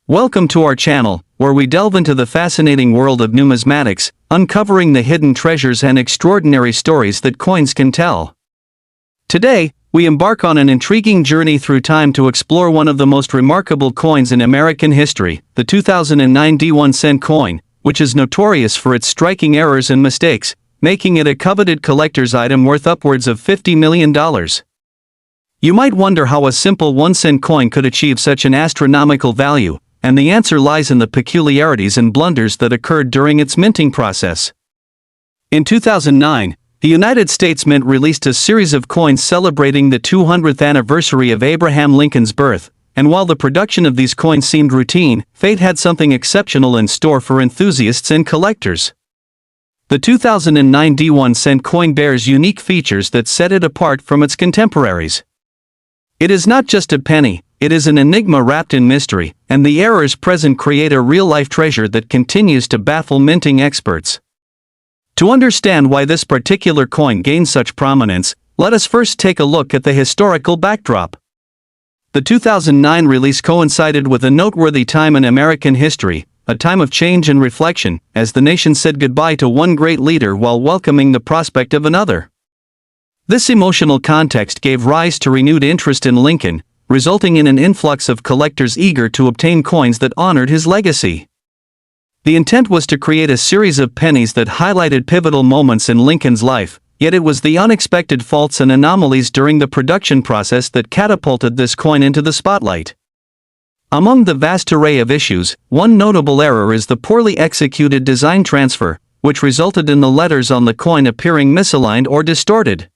Welcome to our channel, where we delve into the fascinating world of numismatics, uncovering the hidden treasures and extraordinary stories that coins can tell. Today, we embark on an intriguing journey through time to explore one of the most remarkable coins in American history, the 2009 D1 coin, which is notorious for its striking errors and mistakes, making it a coveted collector's item worth upwards of $50 million. You might wonder how a simple 1-cent coin could achieve such an astronomical value, and the answer lies in the peculiarities and blunders that occurred during its minting process. In 2009, the United States Mint released a series of coins celebrating the 200th anniversary of Abraham Lincoln's birth, and while the production of these coins seemed routine, fate had something exceptional in store for enthusiasts and collectors. The 2009 D1 coin bears unique features that set it apart from its contemporaries. It is not just a penny, it is an enigma wrapped in mystery, and the errors present create a real-life treasure that continues to baffle minting experts. To understand why this particular coin gained such prominence, let us first take a look at the historical backdrop. The 2009 release coincided with a noteworthy time in American history, a time of change and reflection, as the nation said goodbye to one great leader while welcoming the prospect of another. This emotional context gave rise to renewed interest in Lincoln, resulting in an influx of collectors eager to obtain coins that honored his legacy. The intent was to create a series of pennies that highlighted pivotal moments in Lincoln's life, yet it was the unexpected faults and anomalies during the production process that catapulted this coin into the spotlight. Among the vast array of issues, one notable error is the poorly executed design transfer, which resulted in the letters on the coin appearing misaligned or distorted.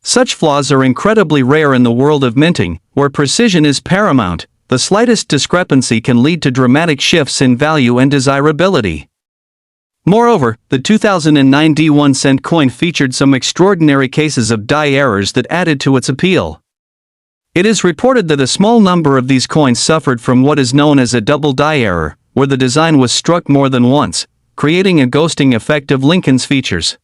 Such flaws are incredibly rare in the world of minting, where precision is paramount. The slightest discrepancy can lead to dramatic shifts in value and desirability. Moreover, the 2009 D1 coin featured some extraordinary cases of die errors that added to its appeal. It is reported that a small number of these coins suffered from what is known as a double die error, where the design was struck more than once, creating a ghosting effect of Lincoln's features.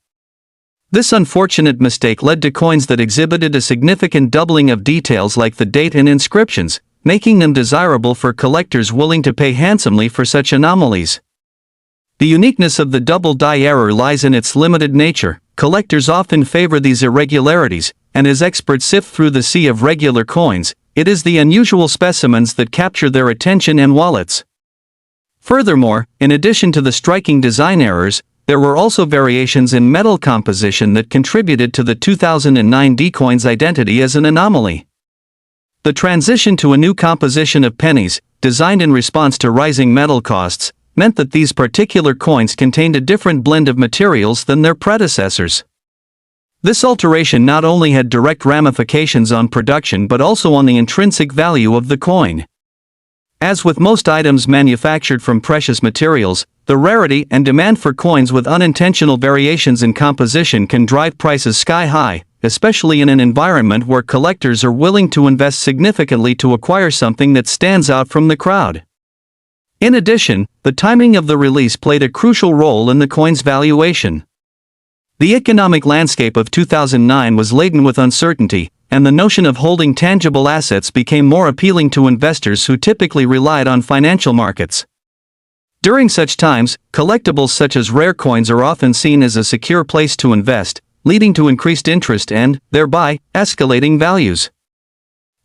This unfortunate mistake led to coins that exhibited a significant doubling of details like the date and inscriptions, making them desirable for collectors willing to pay handsomely for such anomalies. The uniqueness of the double die error lies in its limited nature. Collectors often favor these irregularities, and as experts sift through the sea of regular coins, it is the unusual specimens that capture their attention and wallets. Furthermore, in addition to the striking design errors, there were also variations in metal composition that contributed to the 2009 D coin's identity as an anomaly. The transition to a new composition of pennies, designed in response to rising metal costs, meant that these particular coins contained a different blend of materials than their predecessors. This alteration not only had direct ramifications on production but also on the intrinsic value of the coin. As with most items manufactured from precious materials, the rarity and demand for coins with unintentional variations in composition can drive prices sky high, especially in an environment where collectors are willing to invest significantly to acquire something that stands out from the crowd. In addition, the timing of the release played a crucial role in the coin's valuation. The economic landscape of 2009 was laden with uncertainty, and the notion of holding tangible assets became more appealing to investors who typically relied on financial markets. During such times, collectibles such as rare coins are often seen as a secure place to invest, leading to increased interest and, thereby, escalating values.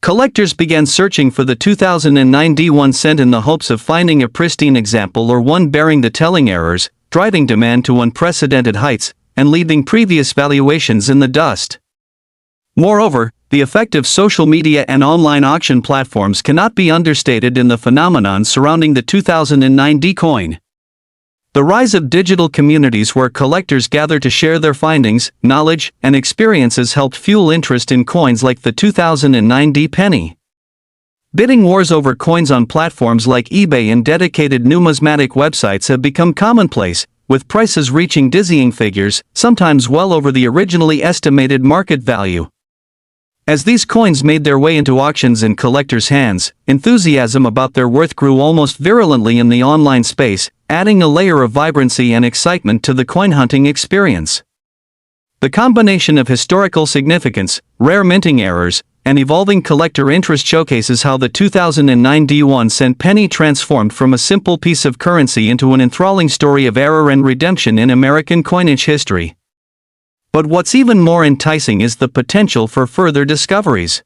Collectors began searching for the 2009 D1 in the hopes of finding a pristine example or one bearing the telling errors, driving demand to unprecedented heights, and leaving previous valuations in the dust. Moreover, the effect of social media and online auction platforms cannot be understated in the phenomenon surrounding the 2009 D coin. The rise of digital communities where collectors gather to share their findings, knowledge, and experiences helped fuel interest in coins like the 2009 D penny. Bidding wars over coins on platforms like eBay and dedicated numismatic websites have become commonplace, with prices reaching dizzying figures, sometimes well over the originally estimated market value. As these coins made their way into auctions in collectors' hands, enthusiasm about their worth grew almost virulently in the online space, adding a layer of vibrancy and excitement to the coin hunting experience. The combination of historical significance, rare minting errors, and evolving collector interest showcases how the 2009 D1 cent penny transformed from a simple piece of currency into an enthralling story of error and redemption in American coinage history. But what's even more enticing is the potential for further discoveries.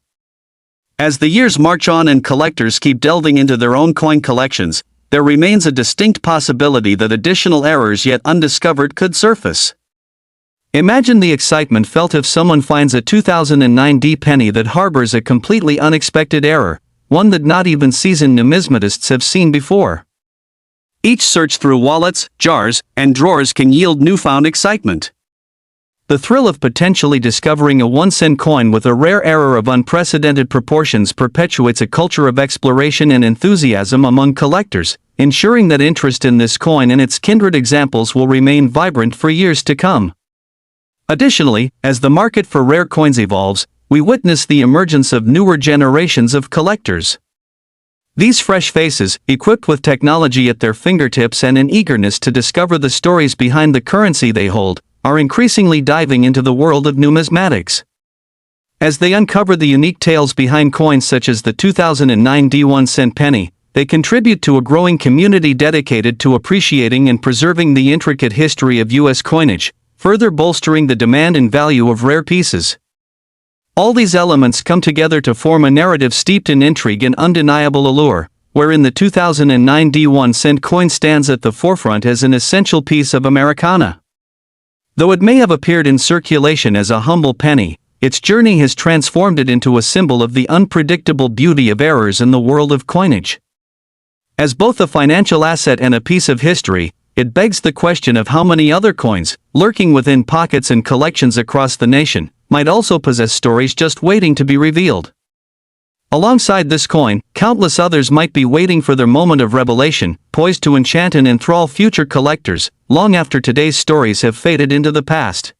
As the years march on and collectors keep delving into their own coin collections, there remains a distinct possibility that additional errors yet undiscovered could surface. Imagine the excitement felt if someone finds a 2009 D penny that harbors a completely unexpected error, one that not even seasoned numismatists have seen before. Each search through wallets, jars, and drawers can yield newfound excitement. The thrill of potentially discovering a 1-cent coin with a rare error of unprecedented proportions perpetuates a culture of exploration and enthusiasm among collectors, ensuring that interest in this coin and its kindred examples will remain vibrant for years to come. Additionally, as the market for rare coins evolves, we witness the emergence of newer generations of collectors. These fresh faces, equipped with technology at their fingertips and an eagerness to discover the stories behind the currency they hold, are increasingly diving into the world of numismatics. As they uncover the unique tales behind coins such as the 2009 D1 cent penny, they contribute to a growing community dedicated to appreciating and preserving the intricate history of U.S. coinage, further bolstering the demand and value of rare pieces. All these elements come together to form a narrative steeped in intrigue and undeniable allure, wherein the 2009 D1 cent coin stands at the forefront as an essential piece of Americana. Though it may have appeared in circulation as a humble penny, its journey has transformed it into a symbol of the unpredictable beauty of errors in the world of coinage. As both a financial asset and a piece of history, it begs the question of how many other coins, lurking within pockets and collections across the nation, might also possess stories just waiting to be revealed. Alongside this coin, countless others might be waiting for their moment of revelation, poised to enchant and enthrall future collectors, long after today's stories have faded into the past.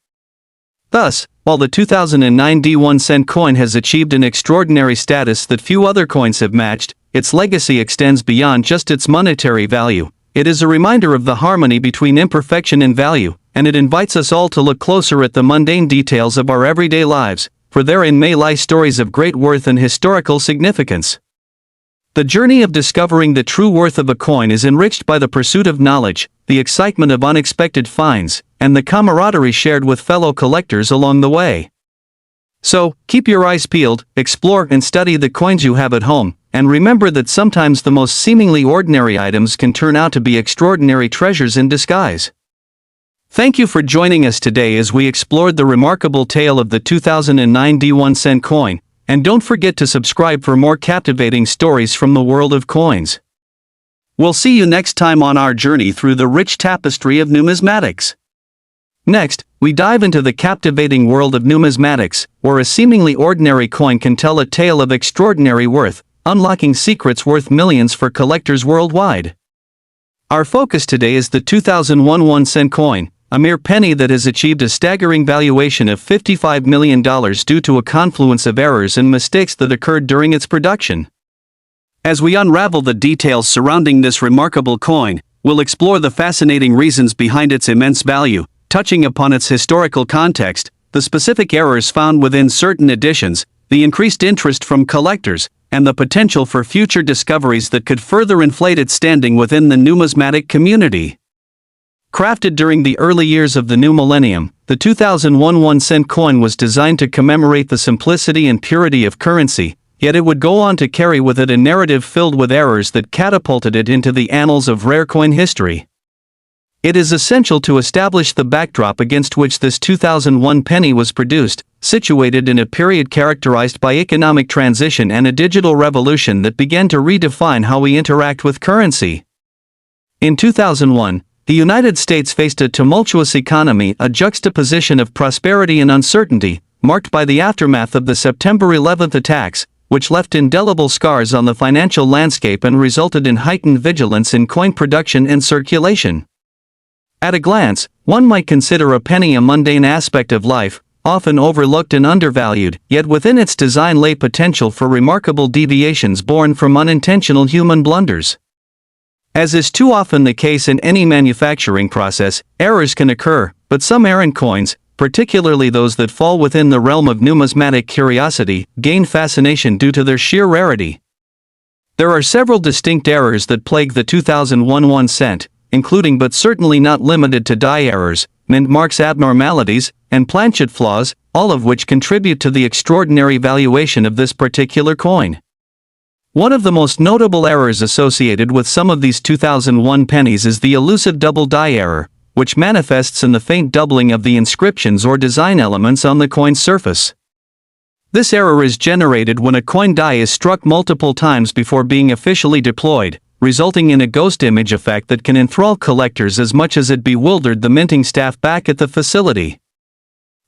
Thus, while the 2009 D1 cent coin has achieved an extraordinary status that few other coins have matched, its legacy extends beyond just its monetary value. It is a reminder of the harmony between imperfection and value, and it invites us all to look closer at the mundane details of our everyday lives, for therein may lie stories of great worth and historical significance. The journey of discovering the true worth of a coin is enriched by the pursuit of knowledge, the excitement of unexpected finds, and the camaraderie shared with fellow collectors along the way. So, keep your eyes peeled, explore and study the coins you have at home, and remember that sometimes the most seemingly ordinary items can turn out to be extraordinary treasures in disguise. Thank you for joining us today as we explored the remarkable tale of the 2009 D1 cent coin, and don't forget to subscribe for more captivating stories from the world of coins. We'll see you next time on our journey through the rich tapestry of numismatics. Next, we dive into the captivating world of numismatics, where a seemingly ordinary coin can tell a tale of extraordinary worth, unlocking secrets worth millions for collectors worldwide. Our focus today is the 2001 1-cent coin, a mere penny that has achieved a staggering valuation of $55 million due to a confluence of errors and mistakes that occurred during its production. As we unravel the details surrounding this remarkable coin, we'll explore the fascinating reasons behind its immense value, touching upon its historical context, the specific errors found within certain editions, the increased interest from collectors, and the potential for future discoveries that could further inflate its standing within the numismatic community. Crafted during the early years of the new millennium, the 2001 1-cent coin was designed to commemorate the simplicity and purity of currency, yet it would go on to carry with it a narrative filled with errors that catapulted it into the annals of rare coin history. It is essential to establish the backdrop against which this 2001 penny was produced, situated in a period characterized by economic transition and a digital revolution that began to redefine how we interact with currency. In 2001, the United States faced a tumultuous economy, a juxtaposition of prosperity and uncertainty, marked by the aftermath of the September 11th attacks, which left indelible scars on the financial landscape and resulted in heightened vigilance in coin production and circulation. At a glance, one might consider a penny a mundane aspect of life, often overlooked and undervalued, yet within its design lay potential for remarkable deviations born from unintentional human blunders. As is too often the case in any manufacturing process, errors can occur, but some errant coins, particularly those that fall within the realm of numismatic curiosity, gain fascination due to their sheer rarity. There are several distinct errors that plague the 2001 1 cent, including but certainly not limited to die errors, mint marks abnormalities, and planchet flaws, all of which contribute to the extraordinary valuation of this particular coin. One of the most notable errors associated with some of these 2001 pennies is the elusive double die error, which manifests in the faint doubling of the inscriptions or design elements on the coin's surface. This error is generated when a coin die is struck multiple times before being officially deployed, resulting in a ghost image effect that can enthrall collectors as much as it bewildered the minting staff back at the facility.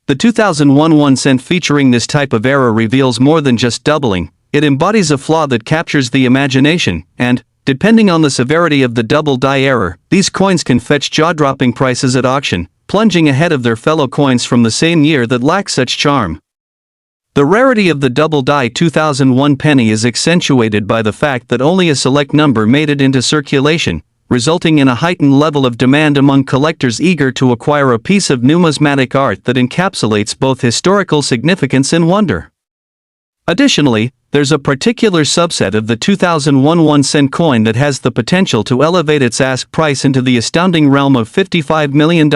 The 2001 1 cent featuring this type of error reveals more than just doubling. It embodies a flaw that captures the imagination, and, depending on the severity of the double die error, these coins can fetch jaw-dropping prices at auction, plunging ahead of their fellow coins from the same year that lack such charm. The rarity of the double die 2001 penny is accentuated by the fact that only a select number made it into circulation, resulting in a heightened level of demand among collectors eager to acquire a piece of numismatic art that encapsulates both historical significance and wonder. Additionally, there's a particular subset of the 2001 1 cent coin that has the potential to elevate its ask price into the astounding realm of $55 million,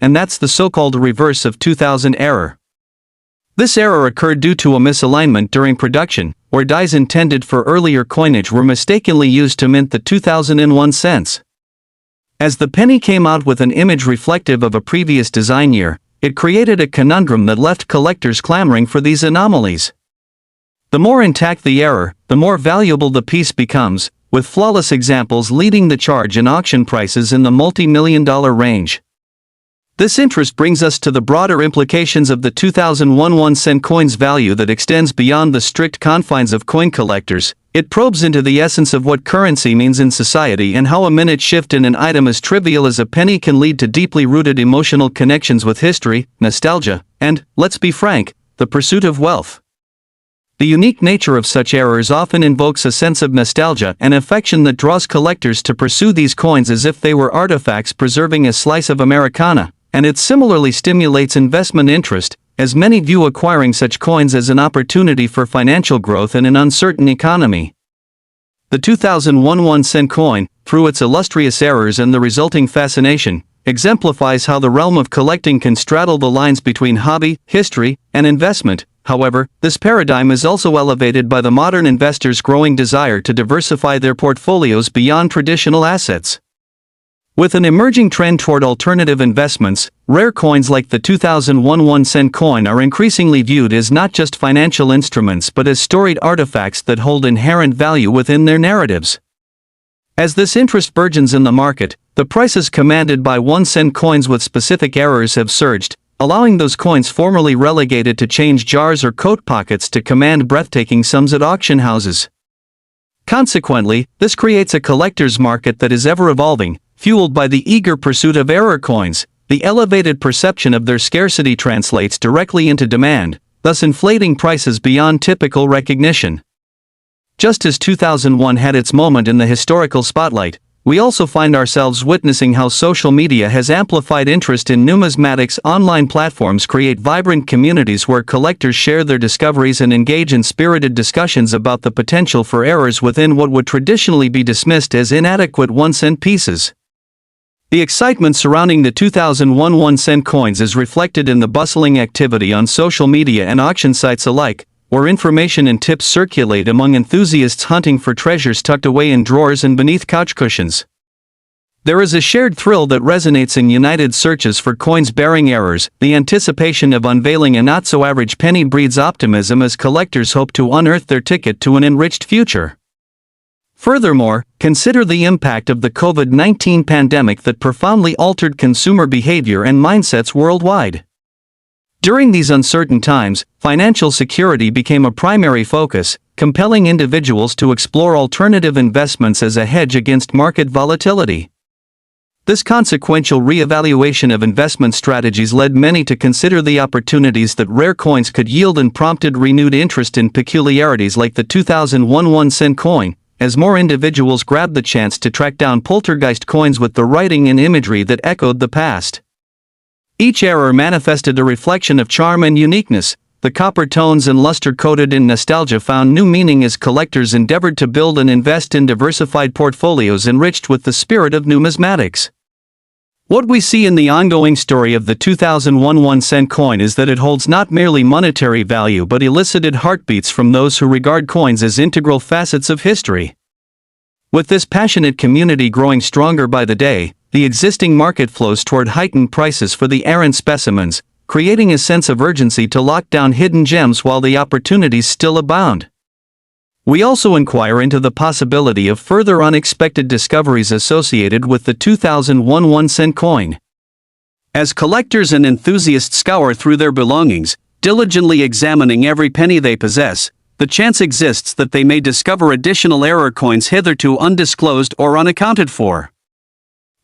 and that's the so-called reverse of 2000 error. This error occurred due to a misalignment during production, where dies intended for earlier coinage were mistakenly used to mint the 2001 cents. As the penny came out with an image reflective of a previous design year, it created a conundrum that left collectors clamoring for these anomalies. The more intact the error, the more valuable the piece becomes, with flawless examples leading the charge in auction prices in the multi-million-dollar range. This interest brings us to the broader implications of the 2001 1 cent coin's value that extends beyond the strict confines of coin collectors. It probes into the essence of what currency means in society and how a minute shift in an item as trivial as a penny can lead to deeply rooted emotional connections with history, nostalgia, and, let's be frank, the pursuit of wealth. The unique nature of such errors often invokes a sense of nostalgia and affection that draws collectors to pursue these coins as if they were artifacts preserving a slice of Americana, and it similarly stimulates investment interest, as many view acquiring such coins as an opportunity for financial growth in an uncertain economy. The 2001 1 cent coin, through its illustrious errors and the resulting fascination, exemplifies how the realm of collecting can straddle the lines between hobby, history, and investment. However, this paradigm is also elevated by the modern investor's growing desire to diversify their portfolios beyond traditional assets. With an emerging trend toward alternative investments, rare coins like the 2001 1 cent coin are increasingly viewed as not just financial instruments but as storied artifacts that hold inherent value within their narratives. As this interest burgeons in the market, the prices commanded by 1 cent coins with specific errors have surged, allowing those coins formerly relegated to change jars or coat pockets to command breathtaking sums at auction houses. Consequently, this creates a collector's market that is ever-evolving, fueled by the eager pursuit of error coins. The elevated perception of their scarcity translates directly into demand, thus inflating prices beyond typical recognition. Just as 2001 had its moment in the historical spotlight, we also find ourselves witnessing how social media has amplified interest in numismatics. Online platforms create vibrant communities where collectors share their discoveries and engage in spirited discussions about the potential for errors within what would traditionally be dismissed as inadequate 1 cent pieces. The excitement surrounding the 2001 1 cent coins is reflected in the bustling activity on social media and auction sites alike, where information and tips circulate among enthusiasts hunting for treasures tucked away in drawers and beneath couch cushions. There is a shared thrill that resonates in united searches for coins bearing errors. The anticipation of unveiling a not-so-average penny breeds optimism as collectors hope to unearth their ticket to an enriched future. Furthermore, consider the impact of the COVID-19 pandemic that profoundly altered consumer behavior and mindsets worldwide. During these uncertain times, financial security became a primary focus, compelling individuals to explore alternative investments as a hedge against market volatility. This consequential re-evaluation of investment strategies led many to consider the opportunities that rare coins could yield and prompted renewed interest in peculiarities like the 2001 1 cent coin, as more individuals grabbed the chance to track down poltergeist coins with the writing and imagery that echoed the past. Each era manifested a reflection of charm and uniqueness. The copper tones and luster coated in nostalgia found new meaning as collectors endeavored to build and invest in diversified portfolios enriched with the spirit of numismatics. What we see in the ongoing story of the 2001 1-cent coin is that it holds not merely monetary value but elicited heartbeats from those who regard coins as integral facets of history. With this passionate community growing stronger by the day, the existing market flows toward heightened prices for the errant specimens, creating a sense of urgency to lock down hidden gems while the opportunities still abound. We also inquire into the possibility of further unexpected discoveries associated with the 2001 1-cent coin. As collectors and enthusiasts scour through their belongings, diligently examining every penny they possess, the chance exists that they may discover additional error coins hitherto undisclosed or unaccounted for.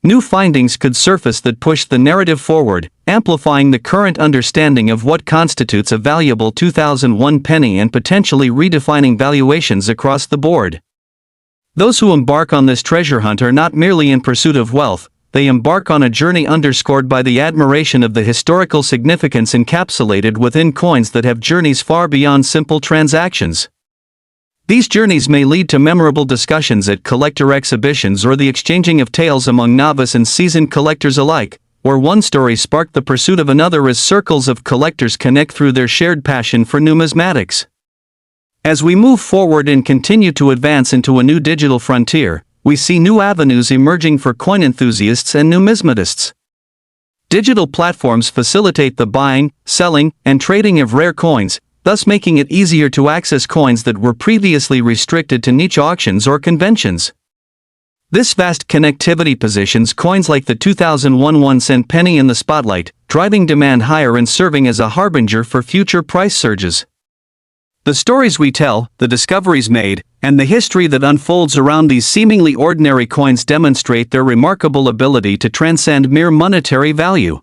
New findings could surface that push the narrative forward, amplifying the current understanding of what constitutes a valuable 2001 penny and potentially redefining valuations across the board. Those who embark on this treasure hunt are not merely in pursuit of wealth, they embark on a journey underscored by the admiration of the historical significance encapsulated within coins that have journeys far beyond simple transactions. These journeys may lead to memorable discussions at collector exhibitions or the exchanging of tales among novice and seasoned collectors alike, where one story sparked the pursuit of another as circles of collectors connect through their shared passion for numismatics. As we move forward and continue to advance into a new digital frontier, we see new avenues emerging for coin enthusiasts and numismatists. Digital platforms facilitate the buying, selling, and trading of rare coins, thus making it easier to access coins that were previously restricted to niche auctions or conventions. This vast connectivity positions coins like the 2001 1-cent penny in the spotlight, driving demand higher and serving as a harbinger for future price surges. The stories we tell, the discoveries made, and the history that unfolds around these seemingly ordinary coins demonstrate their remarkable ability to transcend mere monetary value.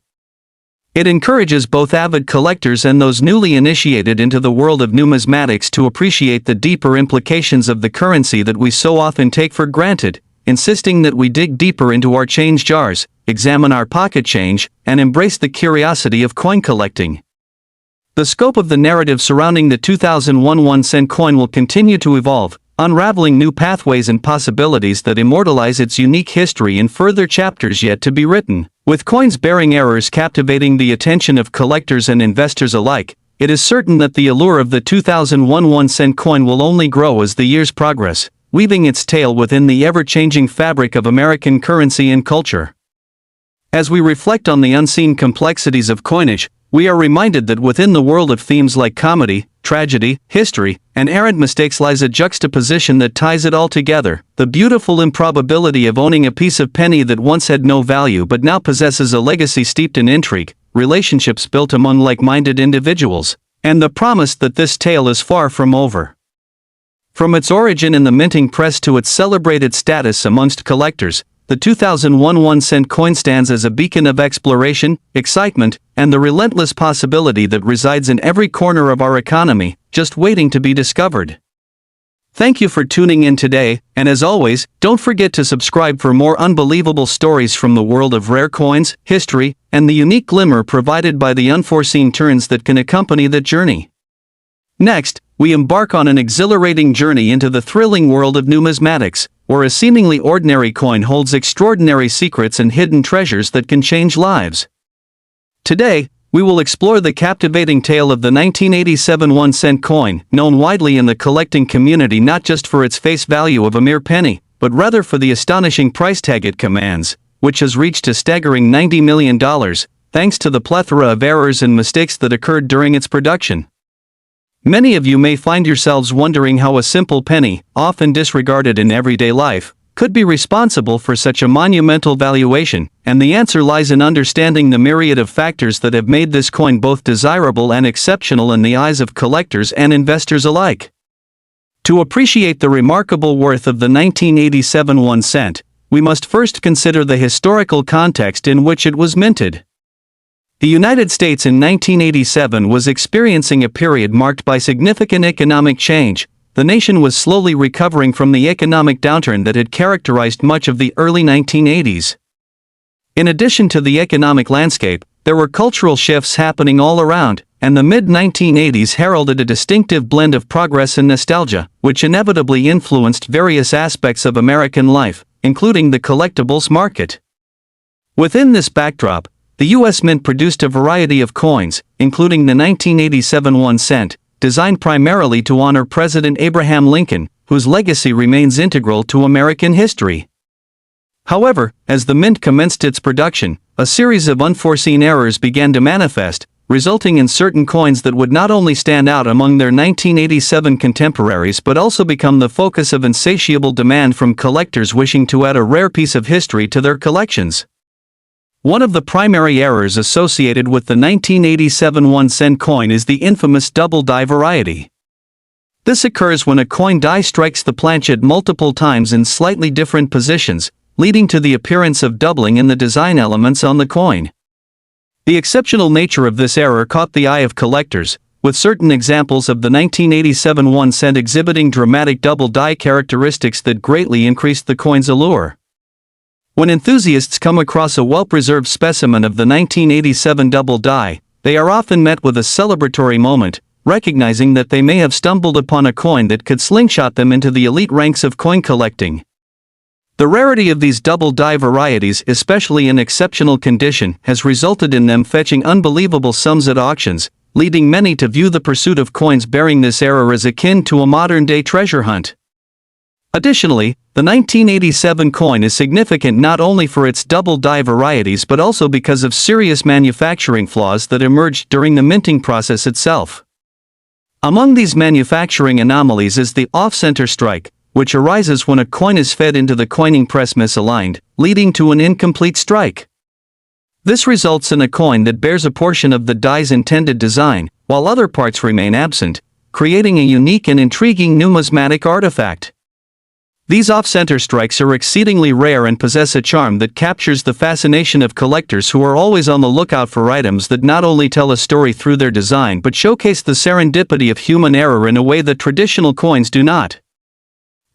It encourages both avid collectors and those newly initiated into the world of numismatics to appreciate the deeper implications of the currency that we so often take for granted, insisting that we dig deeper into our change jars, examine our pocket change, and embrace the curiosity of coin collecting. The scope of the narrative surrounding the 2001 1-cent coin will continue to evolve, unraveling new pathways and possibilities that immortalize its unique history in further chapters yet to be written. With coins bearing errors captivating the attention of collectors and investors alike, it is certain that the allure of the 2001 1-cent coin will only grow as the years progress, weaving its tale within the ever-changing fabric of American currency and culture. As we reflect on the unseen complexities of coinage, we are reminded that within the world of themes like comedy, tragedy, history, and errant mistakes lies a juxtaposition that ties it all together, the beautiful improbability of owning a piece of penny that once had no value but now possesses a legacy steeped in intrigue, relationships built among like-minded individuals, and the promise that this tale is far from over. From its origin in the minting press to its celebrated status amongst collectors, the 2001 1-cent coin stands as a beacon of exploration, excitement, and the relentless possibility that resides in every corner of our economy, just waiting to be discovered. Thank you for tuning in today, and as always, don't forget to subscribe for more unbelievable stories from the world of rare coins, history, and the unique glimmer provided by the unforeseen turns that can accompany the journey. Next, we embark on an exhilarating journey into the thrilling world of numismatics, where a seemingly ordinary coin holds extraordinary secrets and hidden treasures that can change lives. Today, we will explore the captivating tale of the 1987 1-cent coin, known widely in the collecting community not just for its face value of a mere penny, but rather for the astonishing price tag it commands, which has reached a staggering $90 million, thanks to the plethora of errors and mistakes that occurred during its production. Many of you may find yourselves wondering how a simple penny, often disregarded in everyday life, could be responsible for such a monumental valuation, and the answer lies in understanding the myriad of factors that have made this coin both desirable and exceptional in the eyes of collectors and investors alike. To appreciate the remarkable worth of the 1987 1-cent, we must first consider the historical context in which it was minted. The United States in 1987 was experiencing a period marked by significant economic change. The nation was slowly recovering from the economic downturn that had characterized much of the early 1980s. In addition to the economic landscape, there were cultural shifts happening all around, and the mid-1980s heralded a distinctive blend of progress and nostalgia, which inevitably influenced various aspects of American life, including the collectibles market. Within this backdrop, the U.S. Mint produced a variety of coins, including the 1987 1 cent, designed primarily to honor President Abraham Lincoln, whose legacy remains integral to American history. However, as the Mint commenced its production, a series of unforeseen errors began to manifest, resulting in certain coins that would not only stand out among their 1987 contemporaries but also become the focus of insatiable demand from collectors wishing to add a rare piece of history to their collections. One of the primary errors associated with the 1987 1 cent coin is the infamous double die variety. This occurs when a coin die strikes the planchet multiple times in slightly different positions, leading to the appearance of doubling in the design elements on the coin. The exceptional nature of this error caught the eye of collectors, with certain examples of the 1987 1 cent exhibiting dramatic double die characteristics that greatly increased the coin's allure. When enthusiasts come across a well-preserved specimen of the 1987 double die, they are often met with a celebratory moment, recognizing that they may have stumbled upon a coin that could slingshot them into the elite ranks of coin collecting. The rarity of these double die varieties, especially in exceptional condition, has resulted in them fetching unbelievable sums at auctions, leading many to view the pursuit of coins bearing this error as akin to a modern-day treasure hunt. Additionally, the 1987 coin is significant not only for its double die varieties but also because of serious manufacturing flaws that emerged during the minting process itself. Among these manufacturing anomalies is the off-center strike, which arises when a coin is fed into the coining press misaligned, leading to an incomplete strike. This results in a coin that bears a portion of the die's intended design, while other parts remain absent, creating a unique and intriguing numismatic artifact. These off-center strikes are exceedingly rare and possess a charm that captures the fascination of collectors who are always on the lookout for items that not only tell a story through their design but showcase the serendipity of human error in a way that traditional coins do not.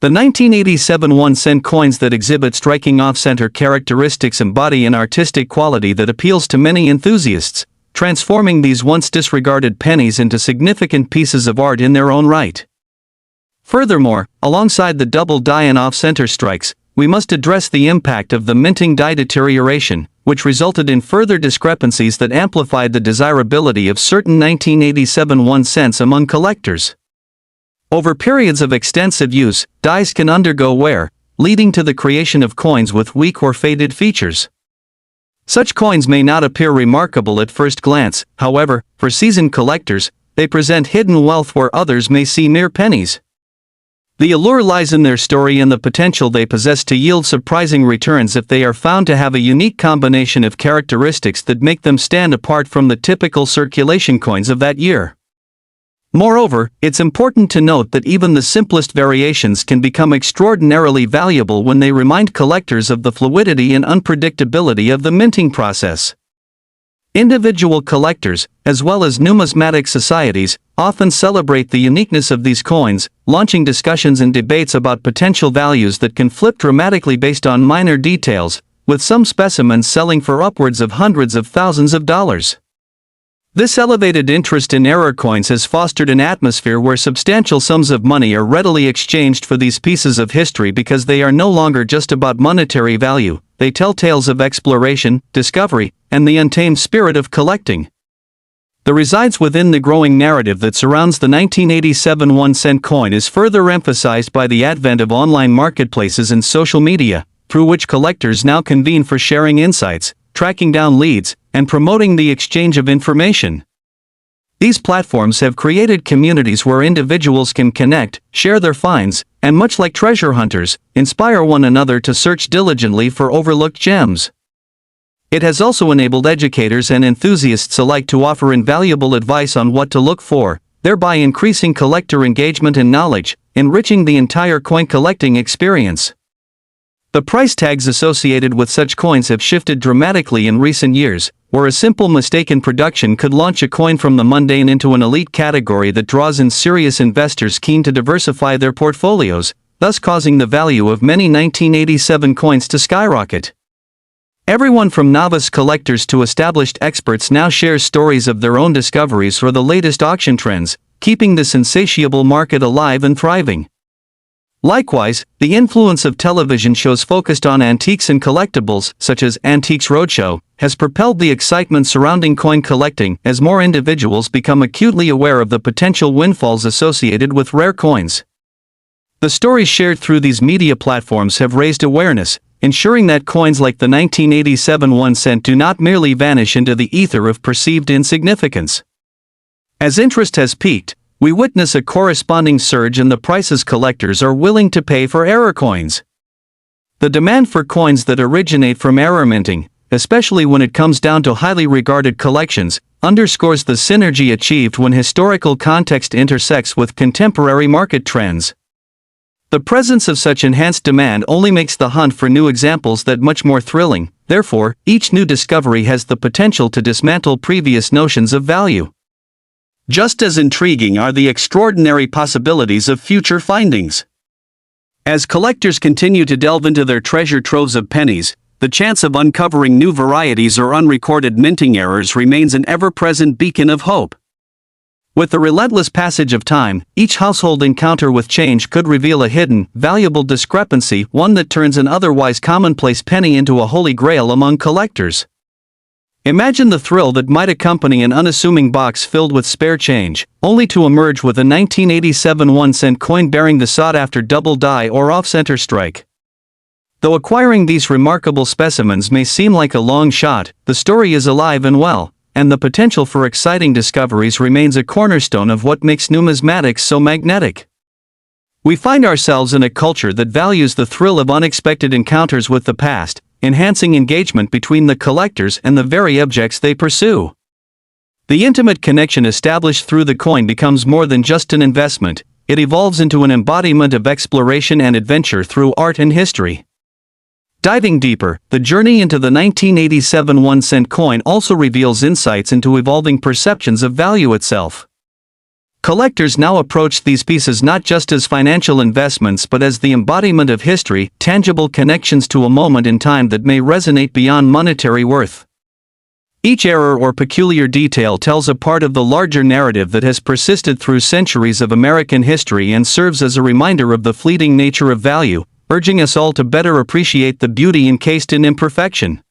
The 1987 1 cent coins that exhibit striking off-center characteristics embody an artistic quality that appeals to many enthusiasts, transforming these once disregarded pennies into significant pieces of art in their own right. Furthermore, alongside the double die and off-center strikes, we must address the impact of the minting die deterioration, which resulted in further discrepancies that amplified the desirability of certain 1987 1 cents among collectors. Over periods of extensive use, dies can undergo wear, leading to the creation of coins with weak or faded features. Such coins may not appear remarkable at first glance, however, for seasoned collectors, they present hidden wealth where others may see mere pennies. The allure lies in their story and the potential they possess to yield surprising returns if they are found to have a unique combination of characteristics that make them stand apart from the typical circulation coins of that year. Moreover, it's important to note that even the simplest variations can become extraordinarily valuable when they remind collectors of the fluidity and unpredictability of the minting process. Individual collectors, as well as numismatic societies, often celebrate the uniqueness of these coins, launching discussions and debates about potential values that can flip dramatically based on minor details, with some specimens selling for upwards of hundreds of thousands of dollars. This elevated interest in error coins has fostered an atmosphere where substantial sums of money are readily exchanged for these pieces of history because they are no longer just about monetary value, they tell tales of exploration, discovery, and the untamed spirit of collecting. That resides within the growing narrative that surrounds the 1987 1 cent coin is further emphasized by the advent of online marketplaces and social media, through which collectors now convene for sharing insights, tracking down leads, and promoting the exchange of information. These platforms have created communities where individuals can connect, share their finds, and much like treasure hunters, inspire one another to search diligently for overlooked gems. It has also enabled educators and enthusiasts alike to offer invaluable advice on what to look for, thereby increasing collector engagement and knowledge, enriching the entire coin collecting experience. The price tags associated with such coins have shifted dramatically in recent years, where a simple mistake in production could launch a coin from the mundane into an elite category that draws in serious investors keen to diversify their portfolios, thus causing the value of many 1987 coins to skyrocket. Everyone from novice collectors to established experts now shares stories of their own discoveries or the latest auction trends, keeping this insatiable market alive and thriving. Likewise, the influence of television shows focused on antiques and collectibles, such as Antiques Roadshow, has propelled the excitement surrounding coin collecting as more individuals become acutely aware of the potential windfalls associated with rare coins. The stories shared through these media platforms have raised awareness, ensuring that coins like the 1987 1 cent do not merely vanish into the ether of perceived insignificance. As interest has peaked, we witness a corresponding surge in the prices collectors are willing to pay for error coins. The demand for coins that originate from error minting, especially when it comes down to highly regarded collections, underscores the synergy achieved when historical context intersects with contemporary market trends. The presence of such enhanced demand only makes the hunt for new examples that much more thrilling. Therefore, each new discovery has the potential to dismantle previous notions of value. Just as intriguing are the extraordinary possibilities of future findings. As collectors continue to delve into their treasure troves of pennies, the chance of uncovering new varieties or unrecorded minting errors remains an ever-present beacon of hope. With the relentless passage of time, each household encounter with change could reveal a hidden, valuable discrepancy, one that turns an otherwise commonplace penny into a holy grail among collectors. Imagine the thrill that might accompany an unassuming box filled with spare change, only to emerge with a 1987 1 cent coin bearing the sought-after double die or off-center strike. Though acquiring these remarkable specimens may seem like a long shot, the story is alive and well, and the potential for exciting discoveries remains a cornerstone of what makes numismatics so magnetic. We find ourselves in a culture that values the thrill of unexpected encounters with the past, enhancing engagement between the collectors and the very objects they pursue. The intimate connection established through the coin becomes more than just an investment, it evolves into an embodiment of exploration and adventure through art and history. Diving deeper, the journey into the 1987 1 cent coin also reveals insights into evolving perceptions of value itself. Collectors now approach these pieces not just as financial investments but as the embodiment of history, tangible connections to a moment in time that may resonate beyond monetary worth. Each error or peculiar detail tells a part of the larger narrative that has persisted through centuries of American history and serves as a reminder of the fleeting nature of value, urging us all to better appreciate the beauty encased in imperfection.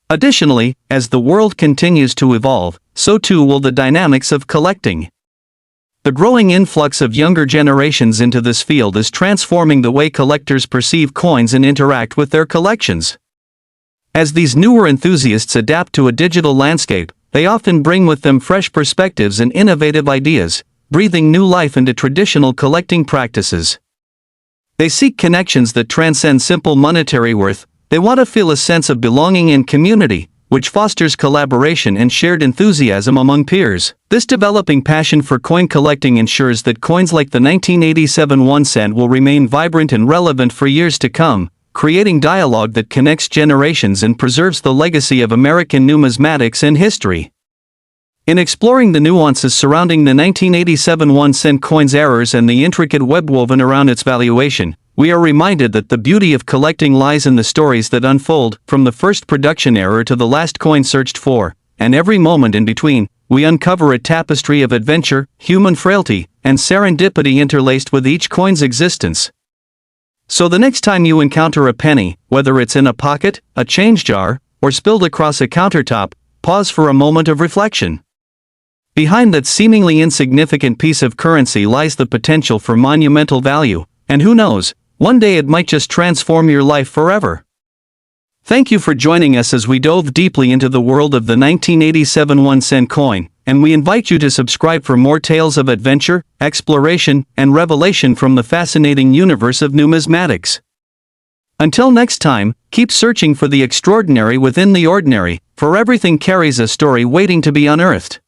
Additionally, as the world continues to evolve, so too will the dynamics of collecting. The growing influx of younger generations into this field is transforming the way collectors perceive coins and interact with their collections. As these newer enthusiasts adapt to a digital landscape, they often bring with them fresh perspectives and innovative ideas, breathing new life into traditional collecting practices. They seek connections that transcend simple monetary worth. They want to feel a sense of belonging and community, which fosters collaboration and shared enthusiasm among peers. This developing passion for coin collecting ensures that coins like the 1987 1 cent will remain vibrant and relevant for years to come, creating dialogue that connects generations and preserves the legacy of American numismatics and history. In exploring the nuances surrounding the 1987 1 cent coin's errors and the intricate web woven around its valuation, we are reminded that the beauty of collecting lies in the stories that unfold, from the first production error to the last coin searched for, and every moment in between. We uncover a tapestry of adventure, human frailty, and serendipity interlaced with each coin's existence. So the next time you encounter a penny, whether it's in a pocket, a change jar, or spilled across a countertop, pause for a moment of reflection. Behind that seemingly insignificant piece of currency lies the potential for monumental value, and who knows, one day it might just transform your life forever. Thank you for joining us as we dove deeply into the world of the 1987 1 cent coin, and we invite you to subscribe for more tales of adventure, exploration, and revelation from the fascinating universe of numismatics. Until next time, keep searching for the extraordinary within the ordinary, for everything carries a story waiting to be unearthed.